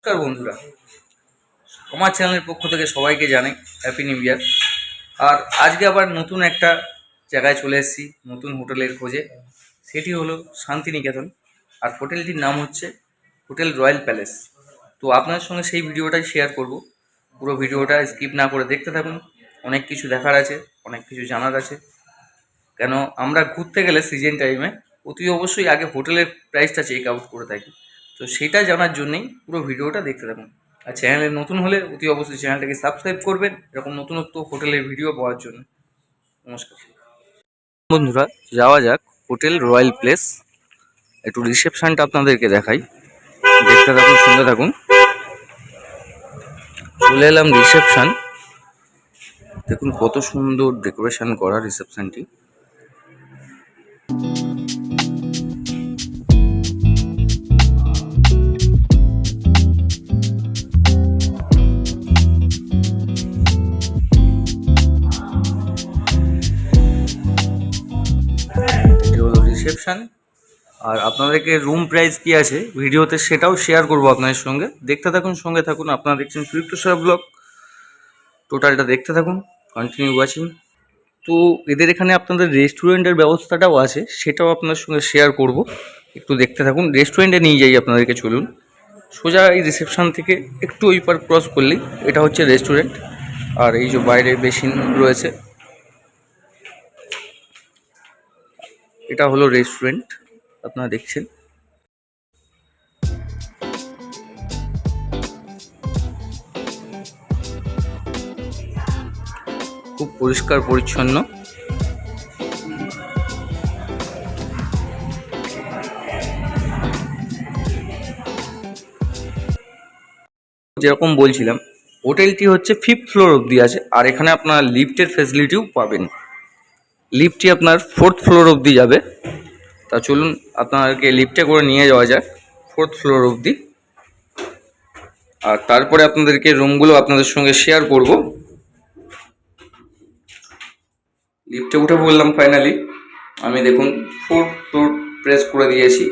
নমস্কার বন্ধুরা, আমার চ্যানেলের পক্ষ থেকে সবাইকে জানাই হ্যাপি নিউ ইয়ার। আর আজকে আবার নতুন একটা জায়গায় চলে এসেছি, নতুন হোটেলের খোঁজে। সেটি হলো শান্তিনিকেতন, আর হোটেলটির নাম হচ্ছে হোটেল রয়্যাল প্যালেস। তো আপনার সঙ্গে সেই ভিডিওটাই শেয়ার করব। পুরো ভিডিওটা স্কিপ না করে দেখতে থাকুন। অনেক কিছু দেখার আছে, অনেক কিছু জানার আছে। কেন আমরা ঘুরতে গেলে সিজন টাইমে অতি অবশ্যই আগে হোটেলের প্রাইসটা চেক আউট করে থাকি। তো সেটা জানার জন্যই পুরো ভিডিওটা দেখতে থাকুন। আর চ্যানেলে নতুন হলে অতি অবশ্যই চ্যানেলটাকে সাবস্ক্রাইব করবেন এরকম নতুনত্ব হোটেলের ভিডিও পাওয়ার জন্য। নমস্কার বন্ধুরা, যাওয়া যাক হোটেল রয়্যাল প্লেস। একটু রিসেপশনটা আপনাদেরকে দেখাই, দেখতে থাকুন, শুনতে থাকুন। চলে এলাম রিসেপশন। দেখুন কত সুন্দর ডেকোরেশন করা রিসেপশনটি। রিসেপশন। আর আপনাদেরকে রুম প্রাইস কি আছে ভিডিওতে সেটাও শেয়ার করব আপনাদের সঙ্গে। দেখতে থাকুন, সঙ্গে থাকুন। আপনারা দেখছেন সুদীপ্ত সাহা ব্লগ। টোটালটা দেখতে থাকুন, কন্টিনিউ ওয়াচিং। তো এদের এখানে আপনাদের রেস্টুরেন্টের ব্যবস্থাটাও আছে, সেটাও আপনার সঙ্গে শেয়ার করব। একটু দেখতে থাকুন। রেস্টুরেন্টে নিয়ে যাই আপনাদেরকে, চলুন। সোজা এই রিসেপশন থেকে একটু ওই পার ক্রস করলেই এটা হচ্ছে রেস্টুরেন্ট। আর এই যে বাইরে বেসিন রয়েছে, এটা হলো রেস্টুরেন্ট আপনারা দেখছেন। খুব পরিষ্কার পরিচ্ছন্ন। যেরকম বলছিলাম, হোটেলটি হচ্ছে 5th ফ্লোর অবধি আছে। আর এখানে আপনার লিফটের ফেসিলিটিও পাবেন। লিফটটি আপনার 4th ফ্লোর অবধি যাবে। তা চলুন আপনাদেরকে লিফটে করে নিয়ে যাওয়া যাক 4th ফ্লোর অবধি। আর তারপরে আপনাদেরকে রুমগুলো আপনাদের সঙ্গে শেয়ার করব। লিফটে উঠে বললাম ফাইনালি আমি, দেখুন 4th ফ্লোর প্রেস করে দিয়েছি।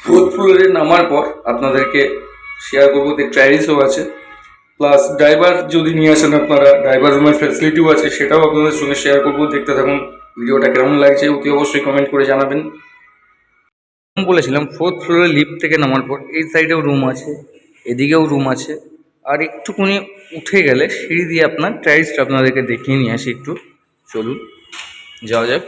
4th ফ্লোরে নামার পর আপনাদেরকে শেয়ার করবো যে ট্যারিসও আছে, প্লাস ড্রাইভার যদি নিয়ে আসেন আপনারা, ড্রাইভার রুমের ফ্যাসিলিটিও আছে, সেটাও আপনাদের সঙ্গে শেয়ার করবো। দেখতে থাকুন ভিডিওটা কেমন লাগছে অতি অবশ্যই কমেন্ট করে জানাবেন। বলেছিলাম 4th ফ্লোরে লিফট থেকে নামার পর এই সাইডেও রুম আছে, এদিকেও রুম আছে। আর একটুখানি উঠে গেলে সিঁড়ি দিয়ে আপনার ট্যারিসটা আপনাদেরকে দেখিয়ে নিয়ে আসি একটু। চলুন যাওয়া যাক।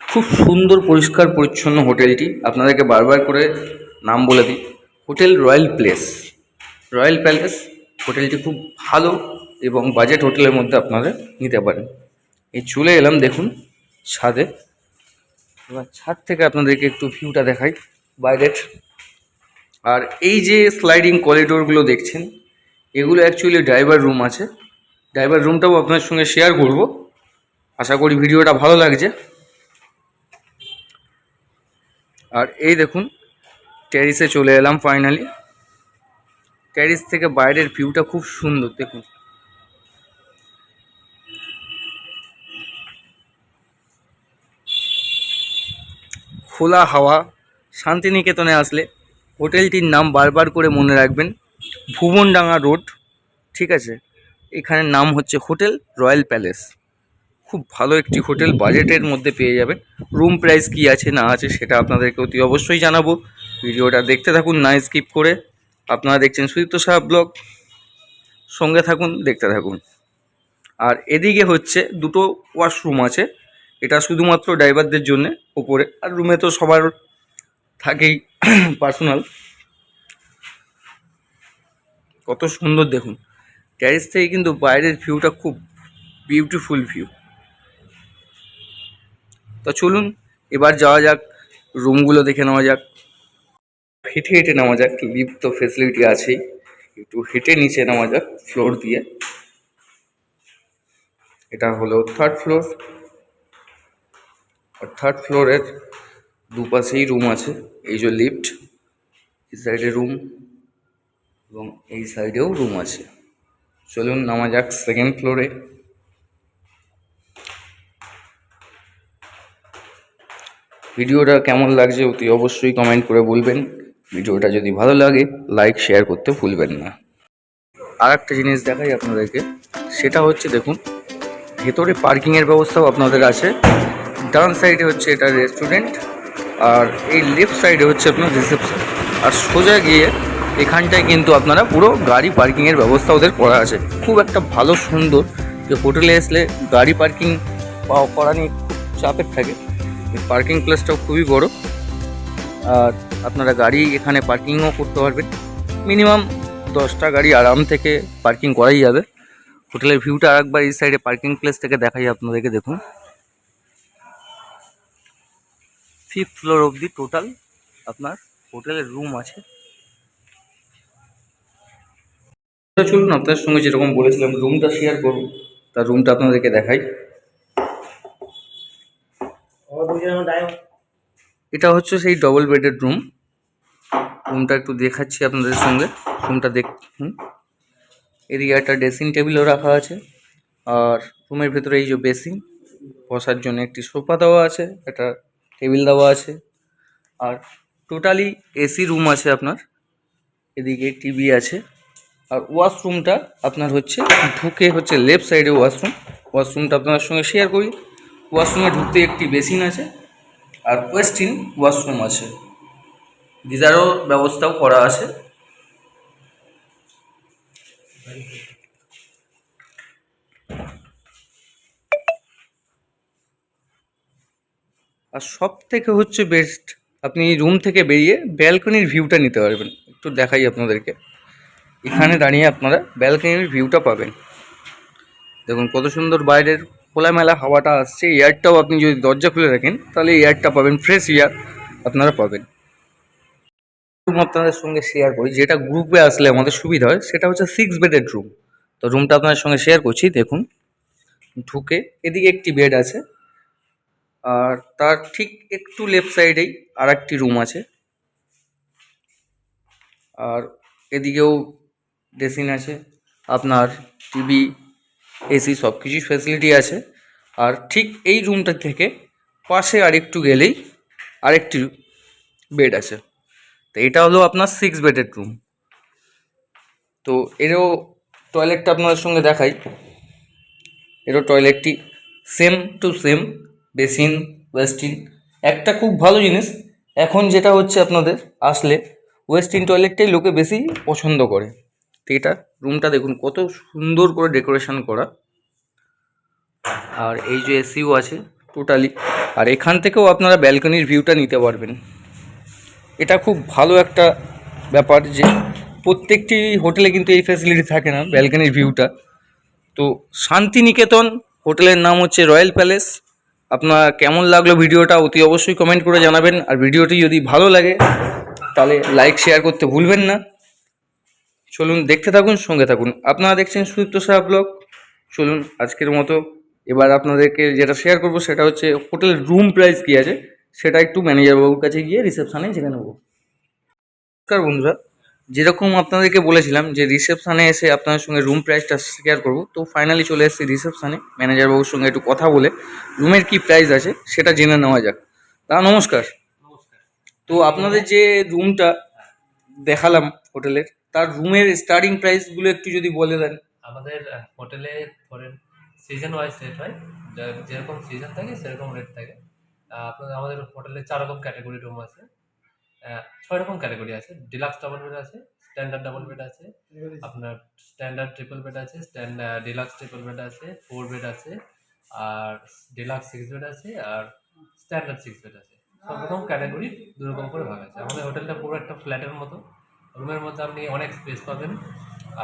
খুব সুন্দর পরিষ্কার পরিচ্ছন্ন হোটেলটি। আপনাদেরকে বারবার করে নাম বলে দিই, hotel Royal Place, Royal Palace. হোটেলটি খুব ভালো এবং বাজেট হোটেলের মধ্যে আপনারা নিতে পারেন। এই চলে এলাম দেখুন ছাদে। এবার ছাদ থেকে আপনাদেরকে একটু ভিউটা দেখাই বাইরের। আর এই যে স্লাইডিং করিডোরগুলো দেখছেন, এগুলো অ্যাকচুয়ালি ড্রাইভার রুম আছে। ড্রাইভার রুমটাও আপনার সঙ্গে শেয়ার করব। আশা করি ভিডিওটা ভালো লাগছে। আর এই দেখুন ট্যারিসে চলে এলাম ফাইনালি। ট্যারিস থেকে বাইরের ভিউটা খুব সুন্দর দেখুন। খোলা হাওয়া। শান্তিনিকেতনে আসলে হোটেলটির নাম বারবার করে মনে রাখবেন, ভুবনডাঙ্গা রোড, ঠিক আছে। এখানের নাম হচ্ছে হোটেল রয়্যাল প্যালেস। খুব ভালো একটি হোটেল, বাজেটের মধ্যে পেয়ে যাবেন। রুম প্রাইস কি আছে না আছে সেটা আপনাদেরকে অতি অবশ্যই জানাবো। ভিডিওটা দেখতে থাকুন না স্কিপ করে। আপনারা দেখছেন সুদীপ্ত সাহা ব্লগ, সঙ্গে থাকুন, দেখতে থাকুন। আর এদিকে হচ্ছে দুটো ওয়াশরুম আছে, এটা শুধুমাত্র ড্রাইভারদের জন্য ওপরে। আর রুমে তো সবার থাকেই পার্সোনাল। কত সুন্দর দেখুন ট্যারিস থেকে কিন্তু বাইরের ভিউটা খুব বিউটিফুল ভিউ। তো চলুন এবার যাওয়া যাক, রুমগুলো দেখে নেওয়া যাক। হেঁটে হেঁটে নেওয়া যাক, লিফট তো ফেসিলিটি আছেই, একটু হেঁটে নিচে নেওয়া যাক ফ্লোর দিয়ে। এটা হলো 3rd ফ্লোর। আর 3rd ফ্লোরের দুপাশেই রুম আছে। এই যে লিফট, এই সাইডে রুম এবং এই সাইডেও রুম আছে। চলুন নামা যাক 2nd ফ্লোরে। ভিডিওটা কেমন লাগছে অতি অবশ্যই কমেন্ট করে বলবেন। ভিডিওটা যদি ভালো লাগে লাইক শেয়ার করতে ভুলবেন না। আর একটা জিনিস দেখাই আপনাদেরকে, সেটা হচ্ছে দেখুন ভেতরে পার্কিংয়ের ব্যবস্থাও আপনাদের আছে। ডান সাইডে হচ্ছে এটা রেস্টুরেন্ট, আর এই লেফট সাইডে হচ্ছে আপনার রিসেপশন। আর সোজা গিয়ে এখানটায় কিন্তু আপনারা পুরো গাড়ি পার্কিংয়ের ব্যবস্থা ওদের করা আছে। খুব একটা ভালো সুন্দর, যে হোটেলে আসলে গাড়ি পার্কিং করা নিয়ে খুব চাপের থাকে, এই পার্কিং প্লেসটাও খুবই বড়। আর আপনারা গাড়ি এখানে পার্কিংও করতে পারবেন। মিনিমাম 10টা গাড়ি আরাম থেকে পার্কিং করাই যাবে। হোটেলের ভিউটা আরেকবার এই সাইডে পার্কিং প্লেস থেকে দেখাই আপনাদেরকে। দেখুন 5th ফ্লোর অবধি টোটাল আপনার হোটেলের রুম আছে। চলুন আপনার সঙ্গে যেরকম বলেছিলাম রুমটা শেয়ার করব, তার রুমটা আপনাদেরকে দেখাই। এটা হচ্ছে সেই ডবল বেডের রুম। রুমটা একটু দেখাচ্ছি আপনাদের সঙ্গে, রুমটা দেখুন। এদিকে একটা ড্রেসিং টেবিলও রাখা আছে, আর রুমের ভেতরে এই যে বেসিন, বসার জন্য একটি সোফা দেওয়া আছে, একটা টেবিল দেওয়া আছে, আর টোটালি এসি রুম আছে আপনার। এদিকে টিভি আছে, আর ওয়াশরুমটা আপনার হচ্ছে ঢুকে হচ্ছে লেফট সাইডে ওয়াশরুম। ওয়াশরুমটা আপনার সঙ্গে শেয়ার করি। ওয়াশরুমে ঢুকতে একটি বেসিন আছে, আর ওয়েস্টিন ওয়াশরুম আছে, গিজারও ব্যবস্থাও করা আছে। আর সব থেকে হচ্ছে বেস্ট, আপনি রুম থেকে বেরিয়ে ব্যালকনির ভিউটা নিতে পারবেন। একটু দেখাই আপনাদেরকে, এখানে দাঁড়িয়ে আপনারা ব্যালকনির ভিউটা পাবেন। দেখুন কত সুন্দর বাইরের খোলামেলা হাওয়াটা আসছে। এয়ারটাও আপনি যদি দরজা খুলে রাখেন তাহলে এয়ারটা পাবেন, ফ্রেশ এয়ার আপনারা পাবেন। রুম আপনাদের সঙ্গে শেয়ার করি, যেটা গ্রুপে আসলে আমাদের সুবিধা হয়, সেটা হচ্ছে 6 বেডের রুম। তো রুমটা আপনাদের সঙ্গে শেয়ার করছি। দেখুন ঢুকে এদিকে একটি বেড আছে, আর তার ঠিক একটু লেফট সাইডেই আর একটি রুম আছে, আর এদিকেও ড্রেসিং আছে, আপনার টিভি, এসি সব কিছুই ফ্যাসিলিটি আছে। আর ঠিক এই রুমটা থেকে পাশে আরেকটু গেলেই আরেকটি বেড আছে। তো এটা হলো আপনার 6 বেডের রুম। তো এরও টয়লেটটা আপনাদের সঙ্গে দেখাই। এরও টয়লেটটি same to same, basin western. একটা খুব ভালো জিনিস এখন যেটা হচ্ছে, আপনাদের আসলে ওয়েস্টিন টয়লেটটাই লোকে বেশি পছন্দ করে। তো এটা রুমটা দেখুন কত সুন্দর করে ডেকোরেশন করা, আর এই যে এসিও আছে টোটালি। আর এখান থেকেও আপনারা ব্যালকনির ভিউটা নিতে পারবেন। এটা খুব ভালো একটা ব্যাপার যে প্রত্যেকটি হোটেলে কিন্তু এই ফ্যাসিলিটি থাকে না, ব্যালকনির ভিউটা। তো শান্তিনিকেতন হোটেলের নাম হচ্ছে রয়্যাল প্যালেস। আপনার কেমন লাগলো ভিডিওটা অতি অবশ্যই কমেন্ট করে জানাবেন। আর ভিডিওটি যদি ভালো লাগে তাহলে লাইক শেয়ার করতে ভুলবেন না। চলুন দেখতে থাকুন, সঙ্গে থাকুন। আপনারা দেখছেন সুদীপ্ত সাহা ব্লগ। চলুন আজকের মতো এবার আপনাদেরকে যেটা শেয়ার করব সেটা হচ্ছে হোটেলের রুম প্রাইস কী আছে, সেটা একটু ম্যানেজার বাবুর কাছে গিয়ে রিসেপশানে জেনে নেব। নমস্কার বন্ধুরা, যেরকম আপনাদেরকে বলেছিলাম যে রিসেপশানে এসে আপনাদের সঙ্গে রুম প্রাইসটা শেয়ার করব, তো ফাইনালি চলে এসেছি রিসেপশানে। ম্যানেজার বাবুর সঙ্গে একটু কথা বলে রুমের কি প্রাইস আছে সেটা জেনে নেওয়া যাক। নমস্কার। তো আপনাদের যে রুমটা দেখালাম হোটেলের, তার রুমের স্টার্টিং প্রাইসগুলো একটু যদি বলে দেন। আমাদের হোটেলে ধরেন সিজন ওয়াইজ রেট হয়, যেরকম সিজন থাকে সেরকম রেট থাকে। আপনাদের আমাদের হোটেলে 4 রকম ক্যাটাগরি রুম আছে, 6 রকম ক্যাটাগরি আছে। ডিলাক্স ডাবল বেড আছে, স্ট্যান্ডার্ড ডাবল বেড আছে, আপনার স্ট্যান্ডার্ড ট্রিপল বেড আছে, ডিলাক্স ট্রিপল বেড আছে, 4 বেড আছে, আর ডিলাক্স 6 বেড আছে, আর স্ট্যান্ডার্ড 6 বেড আছে। সব রকম ক্যাটাগরি 2 রকম করে ভাগ আছে। আমাদের হোটেলটা পুরো একটা ফ্ল্যাটের মতো। রুমের মধ্যে আপনি অনেক স্পেস পাবেন,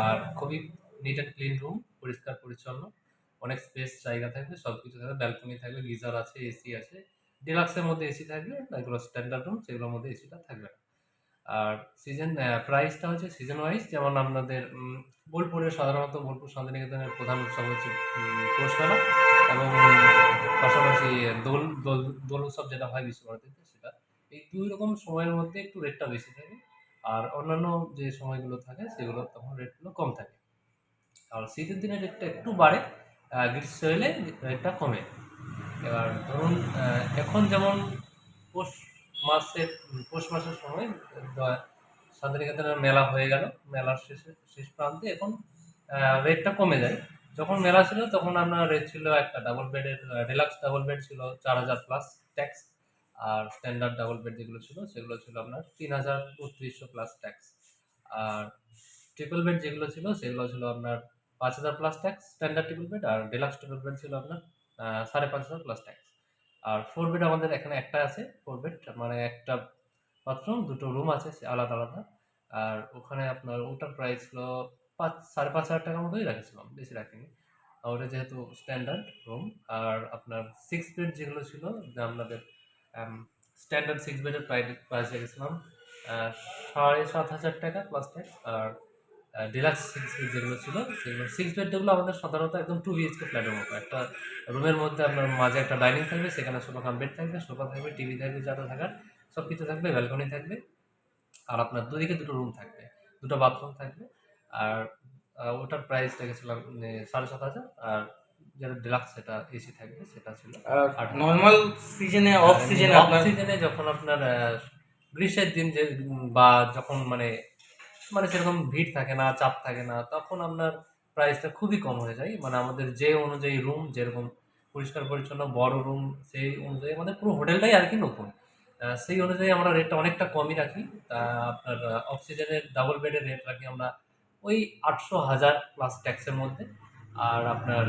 আর খুবই নিট অ্যান্ড ক্লিন রুম, পরিষ্কার পরিচ্ছন্ন, অনেক স্পেস জায়গা থাকবে, সব কিছু থাকবে, ব্যালকনি থাকবে, গিজার আছে, এসি আছে। ডিলাক্সের মধ্যে এসি থাকবে, এগুলো স্ট্যান্ডার্ড রুম, সেগুলোর মধ্যে এসিটা থাকবে না। আর সিজন প্রাইসটা হচ্ছে সিজন ওয়াইজ। যেমন আপনাদের বোলপুরের সাধারণত বোলপুর শান্তিনিকেতনের প্রধান উৎসব হচ্ছে পৌষ মেলা, এবং পাশাপাশি দোল দোল দোল উৎসব যেটা হয় বিশ্বভারতীতে, সেটা এই 2 রকম সময়ের মধ্যে একটু রেটটা বেশি থাকে। আর অন্যান্য যে সময়গুলো থাকে সেগুলো তখন রেটগুলো কম থাকে। আর শীতের দিনে রেটটা একটু বাড়ে, গ্রীষ্ম এলে রেটটা কমে। এবার ধরুন এখন যেমন পৌষ পৌষ মাসের সময় শান্তিনিকেতনের মেলা হয়ে গেল। মেলার শেষ প্রান্তে এখন রেটটা কমে যায়। যখন মেলা ছিল তখন আপনার রেট ছিল একটা ডাবল বেডের, ডিলাক্স ডাবল বেড ছিল 4,000 প্লাস ট্যাক্স। আর স্ট্যান্ডার্ড ডাবল বেড যেগুলো ছিল সেগুলো ছিল আপনার 3,300 প্লাস ট্যাক্স। আর ট্রিপল বেড যেগুলো ছিল সেগুলো ছিল আপনার 5,000 plus tax standard triple bed, আর ডিলাক্স ট্রিপল বেড ছিল আপনার 5,500 প্লাস ট্যাক্স। আর ফোর বেড আমাদের এখানে একটা আছে। ফোর বেড মানে একটা বাথরুম, দুটো রুম আছে আলাদা আলাদা। আর ওখানে আপনার ওটার প্রাইস হলো 5,500 টাকার মতোই রাখছিলাম, বেশি রাখিনি। আর ওটা যেহেতু স্ট্যান্ডার্ড রুম। আর আপনার সিক্স বেড যেগুলো ছিল, যে আপনাদের স্ট্যান্ডার্ড সিক্স বেডের প্রাইস রেখেছিলাম 7,500 টাকা প্লাস ট্যাক্স। আর ডিলাক্স সিক্স বেড যেগুলো ছিল সেগুলো সিক্স বেডগুলো আমাদের সাধারণত একদম 2 BHK ফ্ল্যাটের মতো। একটা রুমের মধ্যে আপনার মাঝে একটা ডাইনিং থাকবে, সেখানে সোফা কাম বেড থাকবে, সোফা থাকবে, টিভি থাকবে, যারা থাকার সব কিছু থাকবে, ব্যালকনি থাকবে। আর আপনার দুদিকে দুটো রুম থাকবে, দুটো বাথরুম থাকবে। আর ওটার প্রাইস রেখেছিলাম 7,500। আর যেটা ডিলাক্স সেটা এসি থাকবে, সেটা ছিল আর 8,000। নর্মাল সিজনে, অফ সিজনে অফ আপনার সিজনে যখন আপনার গ্রীষ্মের দিন যে বা যখন মানে মানে সেরকম ভিড় থাকে না, চাপ থাকে না, তখন আপনার প্রাইসটা খুবই কম হয়ে যায়। মানে আমাদের যে অনুযায়ী রুম যেরকম পরিষ্কার পরিচ্ছন্ন বড় রুম, সেই অনুযায়ী আমাদের পুরো হোটেলটাই আর কি নতুন। সেই অনুযায়ী আমরা রেটটা অনেকটা কমই রাখি। আপনার অক্সিজেনের ডাবল বেডের রেট রাখি আমরা ওই 800,000 প্লাস ট্যাক্সের মধ্যে। আর আপনার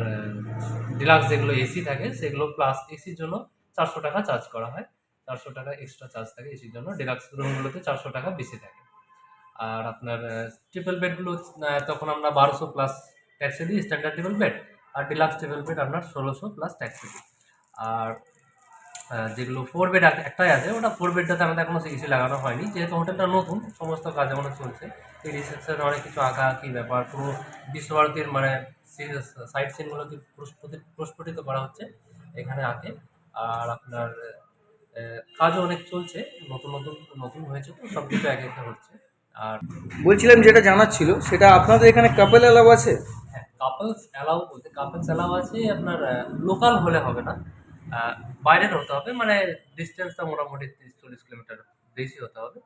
ডিলাক্স যেগুলো এসি থাকে সেগুলো প্লাস এসির জন্য 400 টাকা চার্জ করা হয়। 400 টাকা এক্সট্রা চার্জ থাকে এসির জন্য। ডিলাক্স রুমগুলোতে 400 টাকা বেশি থাকে। আর আপনার ট্রিপল বেডগুলো তখন আমরা 1,200 প্লাস ট্যাক্সে দিই স্ট্যান্ডার্ড ট্রিপল বেড। আর ডিলাক্স ট্রিপল বেড আপনার 1,600 প্লাস ট্যাক্সে দিই। আর যেগুলো ফোর বেড একটাই আছে, ওটা ফোর বেডটাতে আমাদের এখনো এসি লাগানো হয়নি, যেহেতু হোটেলটা নতুন, সমস্ত কাজ এখনো চলছে। এই রিসেপশনে অনেক কিছু আঁকা আঁকি ব্যাপার, পুরো বিশ্বভারতীর মানে সাইট সিনগুলোকে প্রস্ফুটিত করা হচ্ছে এখানে আঁকে। আর আপনার কাজও অনেক চলছে, নতুন নতুন নতুন হয়েছে, তো সব কিছু একে একে হচ্ছে। আর বলছিলাম, যেটা জানার ছিল সেটা আপনাদের এখানে কাপেল অ্যালাউ আছে? হ্যাঁ, কাপলস অ্যালাউ বলতে কাপলস অ্যালাউ আছে আপনার। লোকাল হলে হবে না, বাইরের হতে হবে, মানে ডিস্টেন্সটা মোটামুটি 30-40 কিলোমিটার বেশি হতে হবে।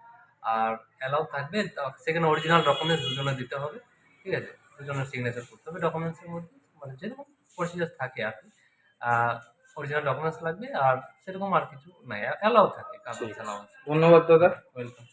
আর অ্যালাউ থাকবে, সেখানে অরিজিনাল ডকুমেন্টস দুজনে দিতে হবে, ঠিক আছে? দুজনের সিগনেচার করতে হবে ডকুমেন্টসের মধ্যে, মানে যেরকম প্রসিজার থাকে আর কি। অরিজিনাল ডকুমেন্টস লাগবে, আর সেরকম আর কিছু নাই, অ্যালাউ থাকে, কাপলস অ্যালাউ আছে। ধন্যবাদ দাদা। ওয়েলকাম।